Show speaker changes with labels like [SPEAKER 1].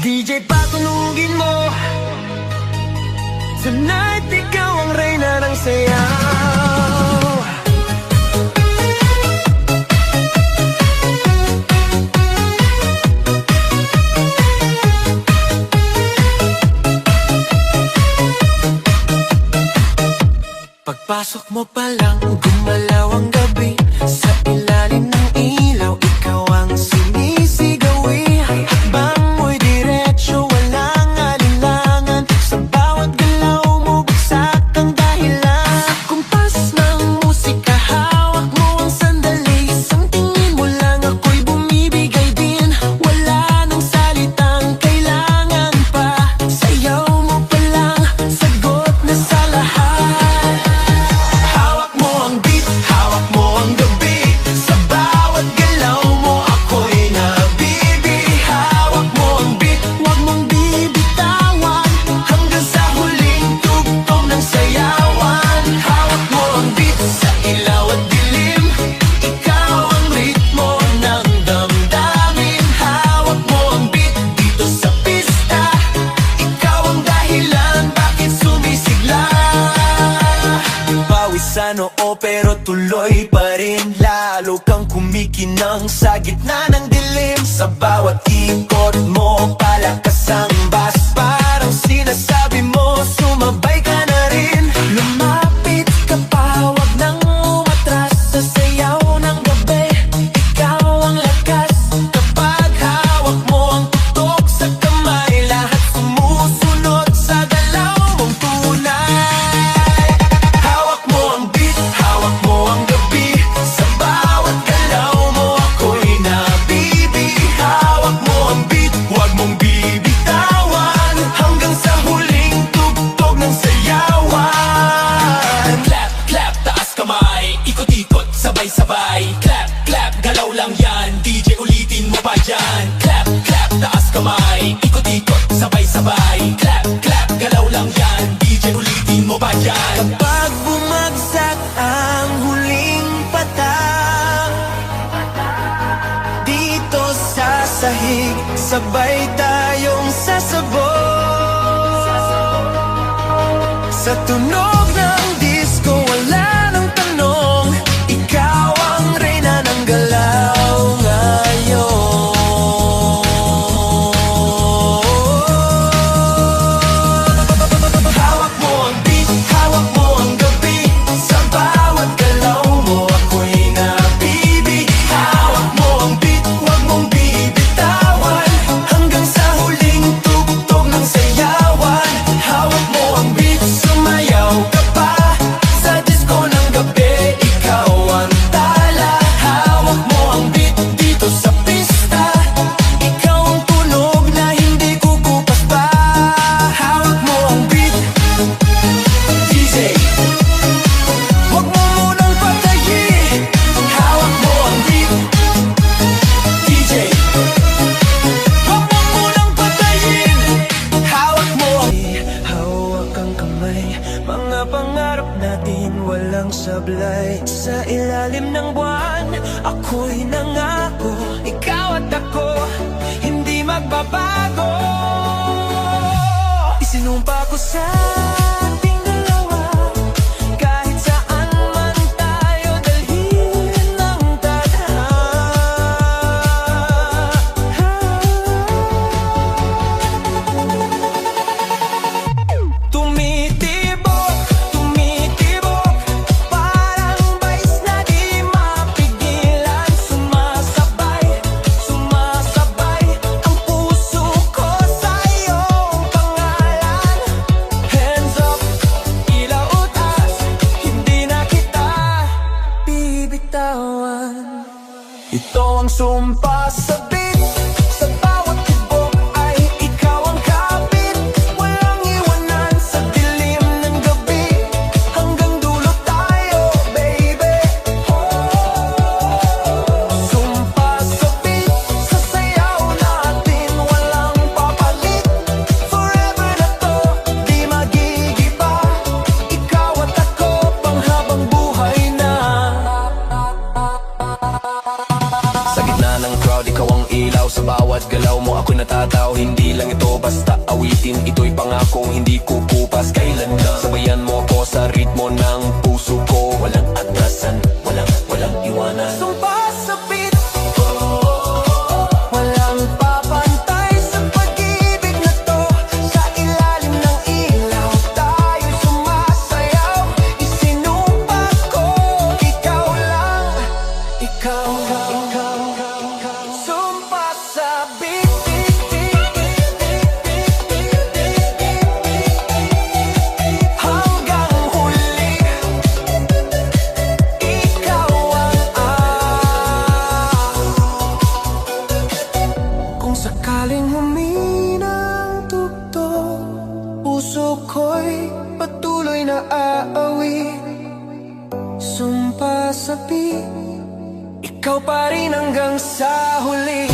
[SPEAKER 1] DJ patunugin mo. Tonight ikaw ang reyna ng sayaw. Pagpasok mo pa lang, gumalaw ang gabi. Sa ilalim ng ilaw, ikaw ang sinisigawi. Hakbang mo'y diretso, walang alinlangan. Sa bawat galaw mo, bagsak ang dahilan. Sa kumpas ng musika, hawak mo ang sandali. Isang tingin mo lang, ako'y bumibigay din. Wala nang salitang kailangan pa. Sayaw mo pa lang, sagot na sa lahat. Sa noo pero tuloy pa rin. Lalo kang kumikinang sa gitna ng dilim. Sa bawat ikot mo, palakas ang bass. Parang sinasabi mo, sumabay ka na rin. Lumapit ka pa, wag nang umatras. Sa sayaw ng gabi, ikaw ang lakas. Kapag hawak mo ang tutok sa kamay, lahat sumusunod sa galaw mong tunay. Sabay, clap, clap, galaw lang yan. DJ ulitin mo pa dyan. Clap, clap, taas kamay. Ikot-ikot, sabay-sabay. Clap, clap, galaw lang yan. DJ ulitin mo pa dyan. Kapag bumagsak ang huling patak, dito sa sahig, sabay tayong sasabog. Sa tunog ng disco, wala nang tanong. Ikaw ang reyna ng galaw ngayon. Hawak mo ang beat, hawak mo ang gabi. Sa bawat galaw mo, ako'y nabibig. Hawak mo ang beat, huwag mong bibitawan. Hanggang sa huling tugtog ng sayawan. Hawak mo ang beat, sumayaw Sa bawat galaw mo ako'y natataw. Hindi lang ito basta awitin, ito'y pangakong hindi kukupas kailanman. Sabayan mo ako sa ritmo ng puso ko. Walang atrasan, walang iwanan. Sumpa sa beat, walang papantay sa pag-ibig na to. Sa ilalim ng ilaw tayo sumasayaw. Isinumpa ko, ikaw lang, ikaw. Sumpa sa beat, hanggang huli, ikaw ang kung sakaling humina ang tugtog, puso ko'y patuloy na aawit. Sumpa sa beat, ikaw pa rin hanggang sa huli.